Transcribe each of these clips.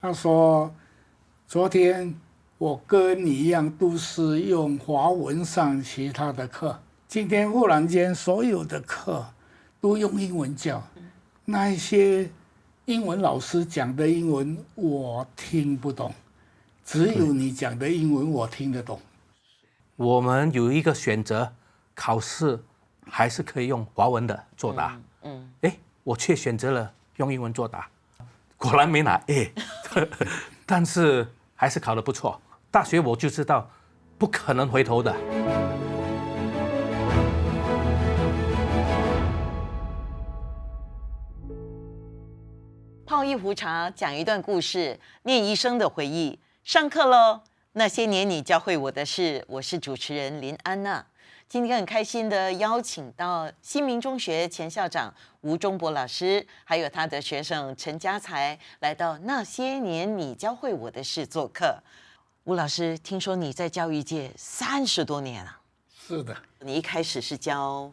他说，昨天我跟你一样都是用华文上其他的课，今天忽然间所有的课都用英文教，那一些英文老师讲的英文我听不懂，只有你讲的英文我听得懂。我们有一个选择，考试还是可以用华文的作答。我却选择了用英文作答，果然没拿 A， 但是还是考得不错。大学我就知道，不可能回头的。泡一壶茶，讲一段故事，念一生的回忆。上课喽！那些年你教会我的事，我是主持人林安娜。今天很开心的邀请到新民中学前校长吴忠博老师，还有他的学生陈家才，来到那些年你教会我的事做客。吴老师，听说你在教育界30多年了。是的，你一开始是教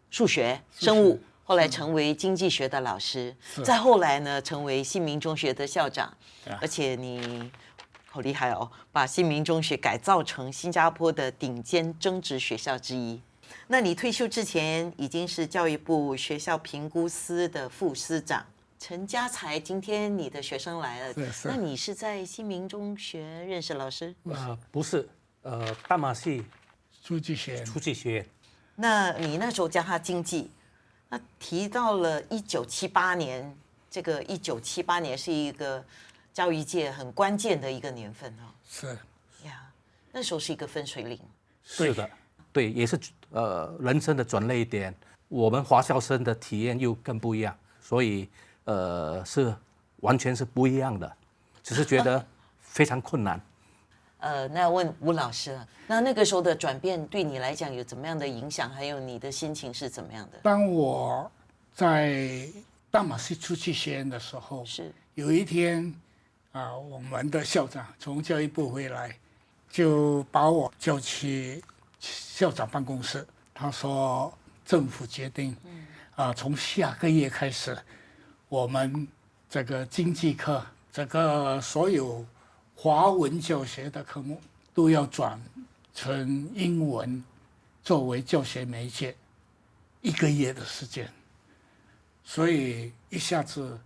数学、生物，后来成为经济学的老师，再后来呢，成为新民中学的校长，而且你好厉害哦，把新民中学改造成新加坡的顶尖争执学校之一。那你退休之前已经是教育部学校评估司的副司长。陈家才，今天你的学生来了，那你是在新民中学认识老师？不是，大马系书记学院。那你那时候教他经济，那提到了1978年，这个1978年是一个教育界很关键的一个年份哦。是呀，那时候是一个分水岭。是的，对，也是人生的转捩点。我们华校生的体验又更不一样，所以是完全是不一样的，只是觉得非常困难。那问吴老师了，那个时候的转变对你来讲有怎么样的影响？还有你的心情是怎么样的？当我在大马戏出去学院的时候，是有一天我们的校长从教育部回来，就把我叫去校长办公室。他说，政府决定，从下个月开始，我们这个经济课，这个所有华文教学的科目都要转成英文作为教学媒介，1个月的时间。所以一下子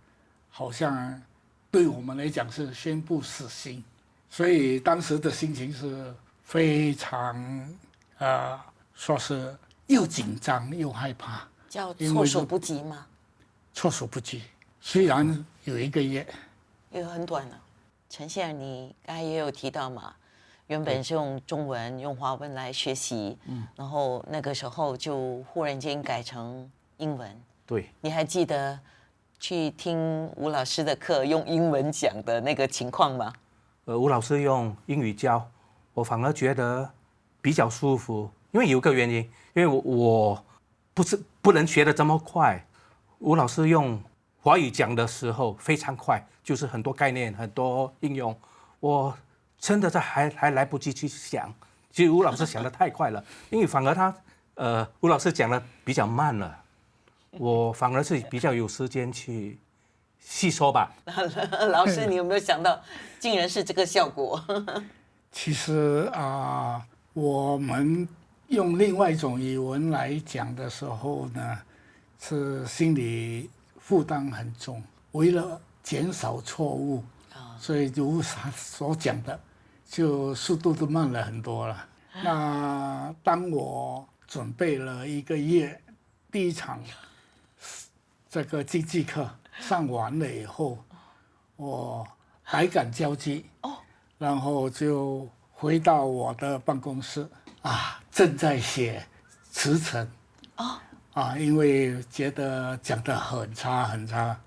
好像对我们来讲是宣布死刑，所以当时的心情是非常说是又紧张又害怕，叫措手不及吗？措手不及。虽然有1个月，也很短了。陈先生，你刚才也有提到嘛，原本是用中文、用华文来学习，然后那个时候就忽然间改成英文。对，你还记得去听吴老师的课用英文讲的那个情况吗？吴老师用英语教，我反而觉得比较舒服，因为有个原因，因为我不能学得这么快。吴老师用华语讲的时候非常快，就是很多概念、很多应用，我真的还来不及去想。其实吴老师想得太快了，因为反而吴老师讲的比较慢了，我反而是比较有时间去细说吧。老师，你有没有想到，竟然是这个效果？其实我们用另外一种语文来讲的时候呢，是心理负担很重。为了减少错误，所以如他所讲的，就速度都慢了很多了。那当我准备了1个月，第一场这个经济课上完了以后，我百感交集，然后就回到我的办公室正在写辞呈因为觉得讲得很差很差。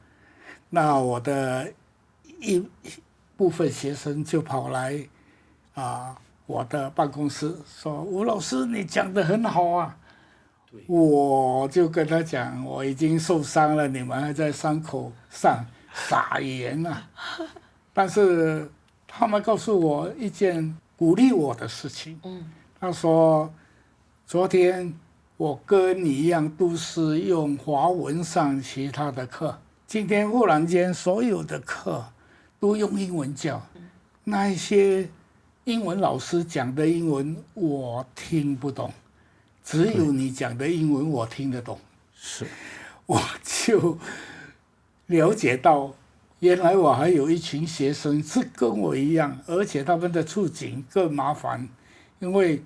那我的一部分学生就跑来我的办公室说，吴老师你讲得很好啊。我就跟他讲，我已经受伤了，你们还在伤口上撒盐但是他们告诉我一件鼓励我的事情，他说，昨天我跟你一样都是用华文上其他的课，今天忽然间所有的课都用英文教，那一些英文老师讲的英文我听不懂，只有你讲的英文我听得懂。是，我就了解到，原来我还有一群学生是跟我一样，而且他们的处境更麻烦，因为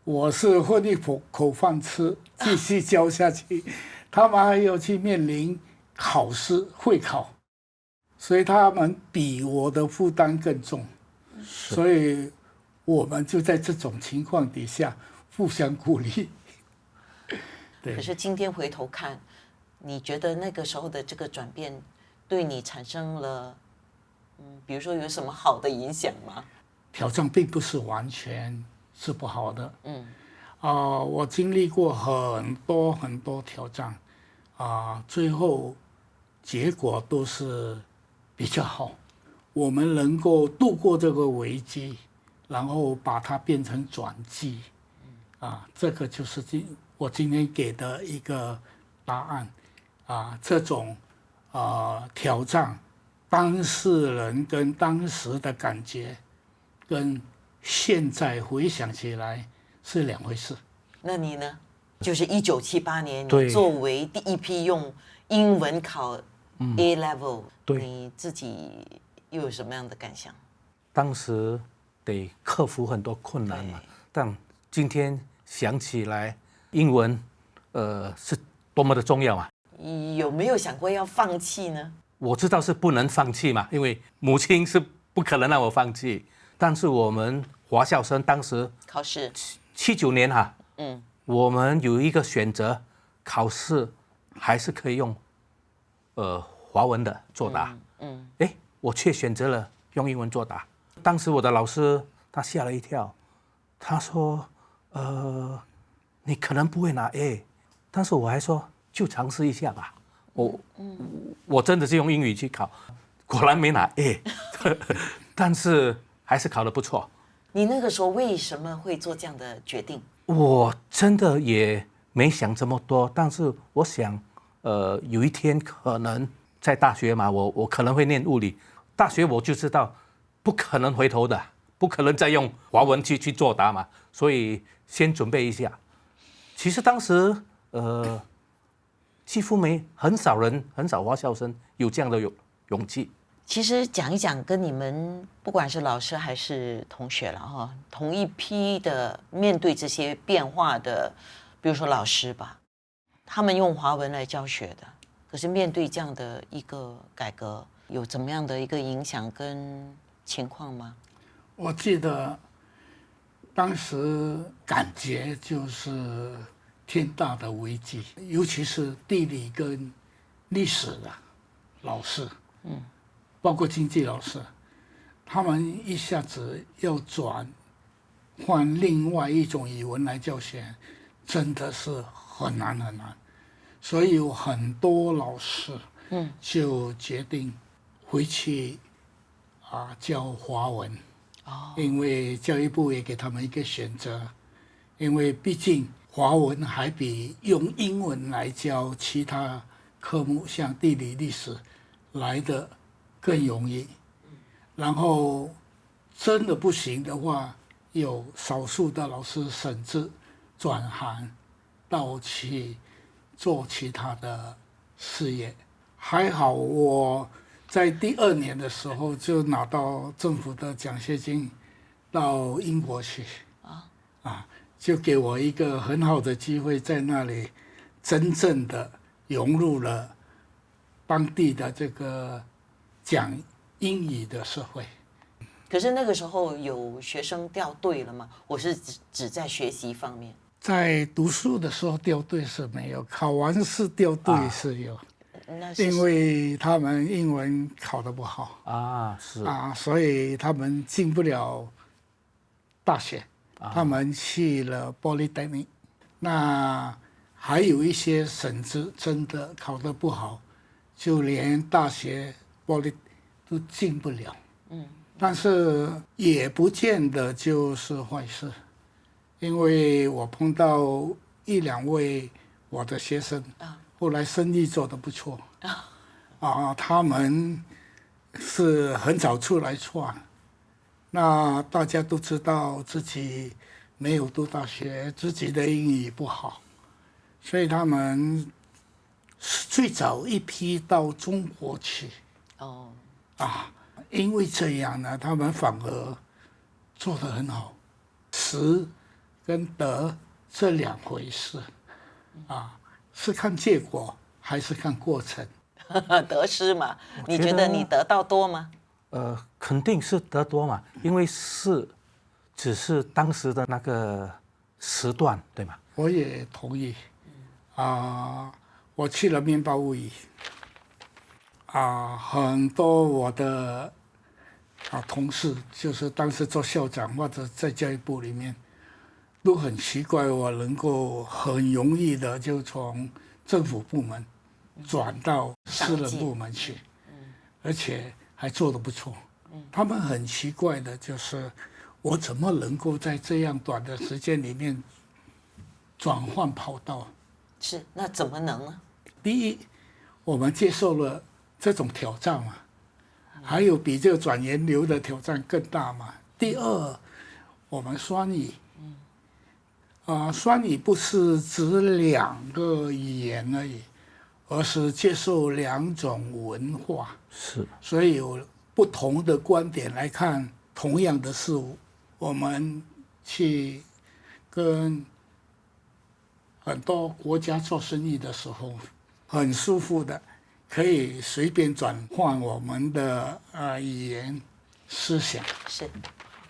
我是混一口饭吃，继续教下去，他们还要去面临考试会考，所以他们比我的负担更重，所以我们就在这种情况底下互相鼓励。对。可是今天回头看，你觉得那个时候的这个转变，对你产生了，比如说有什么好的影响吗？挑战并不是完全是不好的。我经历过很多很多挑战，最后结果都是比较好。我们能够度过这个危机，然后把它变成转机，这个就是我今天给的一个答案。这种挑战，当事人跟当时的感觉，跟现在回想起来是两回事。那你呢？就是1978年，你作为第一批用英文考 A level，你自己又有什么样的感想？当时得克服很多困难嘛，但今天想起来，英文是多么的重要啊！有没有想过要放弃呢？我知道是不能放弃嘛，因为母亲是不可能让我放弃。但是我们华校生当时考试79年我们有一个选择，考试还是可以用华文的作答。我却选择了用英文作答。当时我的老师他吓了一跳，他说你可能不会拿 A， 但是我还说就尝试一下吧。我真的是用英语去考，果然没拿 A， 但是还是考得不错。你那个时候为什么会做这样的决定？我真的也没想这么多，但是我想，有一天可能在大学嘛，我可能会念物理，大学我就知道不可能回头的，不可能再用华文去作答嘛，所以先准备一下。其实当时几乎很少华校生有这样的勇气。其实讲一讲跟你们不管是老师还是同学了哈，同一批的面对这些变化的，比如说老师吧，他们用华文来教学的，可是面对这样的一个改革，有怎么样的一个影响跟情况吗？我记得当时感觉就是天大的危机，尤其是地理跟历史的老师，包括经济老师，他们一下子要换另外一种语文来教学，真的是很难很难。所以有很多老师，就决定回去教华文，因为教育部也给他们一个选择，因为毕竟华文还比用英文来教其他科目，像地理、历史来的更容易。然后真的不行的话，有少数的老师甚至转行到去做其他的事业。还好我在第2年的时候就拿到政府的奖学金，到英国去，就给我一个很好的机会，在那里真正的融入了当地的这个讲英语的社会。可是那个时候有学生掉队了吗？我是指在学习方面。在读书的时候掉队是没有，考完试掉队是有，因为他们英文考得不好所以他们进不了大学，他们去了 Polytechnic。那还有一些甚至真的考得不好，就连大学 Poly 都进不了。但是也不见得就是坏事，因为我碰到1、2位我的学生，后来生意做得不错，他们是很早出来创，那大家都知道自己没有读大学，自己的英语不好，所以他们最早一批到中国去。哦，因为这样呢，他们反而做得很好。识跟得这两回事，是看结果还是看过程？得失嘛，你觉得你得到多吗？肯定是得多嘛，因为只是当时的那个时段，对吗？我也同意。我去了面包屋里，很多我的同事，就是当时做校长或者在教育部里面，都很奇怪我能够很容易的就从政府部门转到私人部门去，而且还做得不错。他们很奇怪的就是我怎么能够在这样短的时间里面转换跑道？是，那怎么能呢？第一，我们接受了这种挑战嘛，还有比这个转研流的挑战更大嘛。第二，我们双语，双语不是指两个语言而已，而是接受两种文化，是，所以有不同的观点来看同样的事物。我们去跟很多国家做生意的时候，很舒服的，可以随便转换我们的语言思想。是，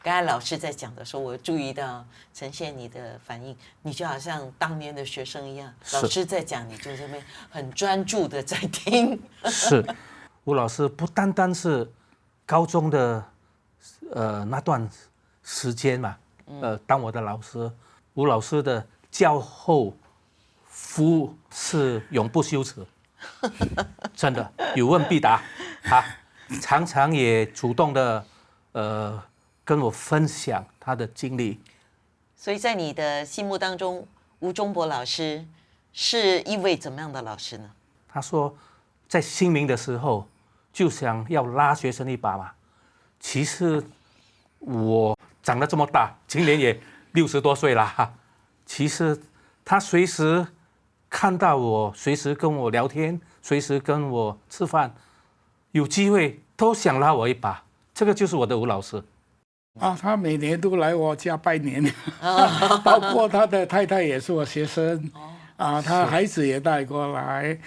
刚才老师在讲的时候，我注意到呈现你的反应，你就好像当年的学生一样，老师在讲，你就这边很专注的在听。是，吴老师不单单是高中的那段时间嘛，当我的老师，吴老师的教后服务是永不羞耻，真的有问必答，常常也主动的跟我分享他的经历。所以在你的心目当中，吴忠博老师是一位怎么样的老师呢？他说，在新民的时候就想要拉学生一把嘛。其实我长得这么大，今年也60多岁了哈。其实他随时看到我，随时跟我聊天，随时跟我吃饭，有机会都想拉我一把。这个就是我的吴老师。他每年都来我家拜年，包括他的太太也是我学生，他孩子也带过来，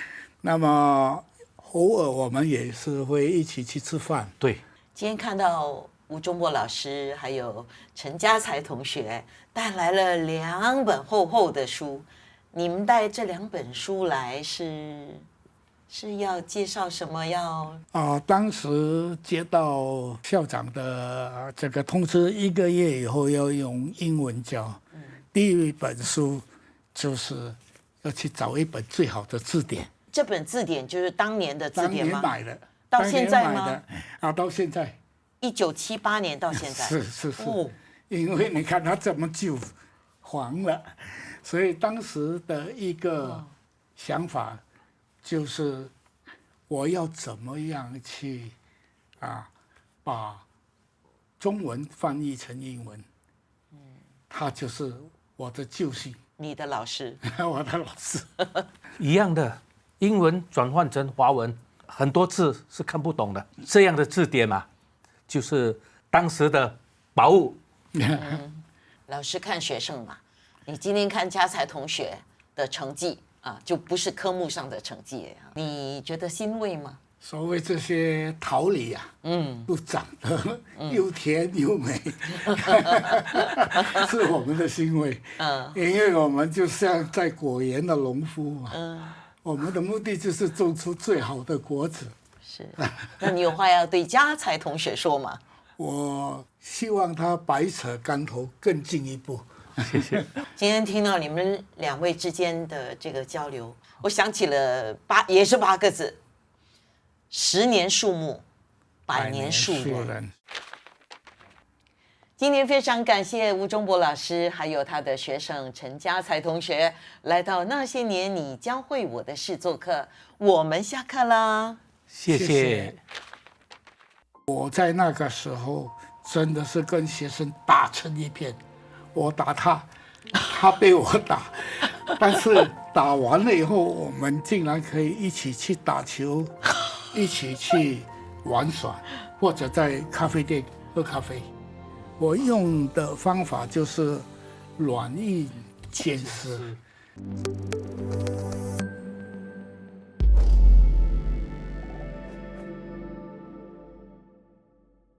那么偶尔我们也是会一起去吃饭。对，今天看到吴忠博老师还有陈家才同学带来了2本厚厚的书，你们带这2本书来是要介绍什么？当时接到校长的这个通知，1个月以后要用英文教。第一本书就是要去找一本最好的字典。这本字典就是当年的字典吗？当年买的，到现在吗？到现在。1978年到现在。是。因为你看它这么旧，黄了，所以当时的一个想法就是我要怎么样去把中文翻译成英文。他就是我的救星。你的老师。我的老师。一样的，英文转换成华文，很多字是看不懂的。这样的字典嘛，就是当时的宝物。老师看学生嘛，你今天看家才同学的成绩就不是科目上的成绩，你觉得欣慰吗？所谓这些桃李都长得又甜又美，是我们的欣慰。因为我们就像在果园的农夫嘛，我们的目的就是种出最好的果子。是，那你有话要对家才同学说吗？我希望他百尺竿头更进一步。谢谢。今天听到你们2位之间的这个交流，我想起了也是8个字：10年树木，100年树人。今天非常感谢吴忠博老师，还有他的学生陈家才同学来到那些年你教会我的事做客。我们下课啦，谢谢。我在那个时候真的是跟学生打成一片，我打他，他被我打，但是打完了以后，我们竟然可以一起去打球，一起去玩耍，或者在咖啡店喝咖啡。我用的方法就是软硬兼施。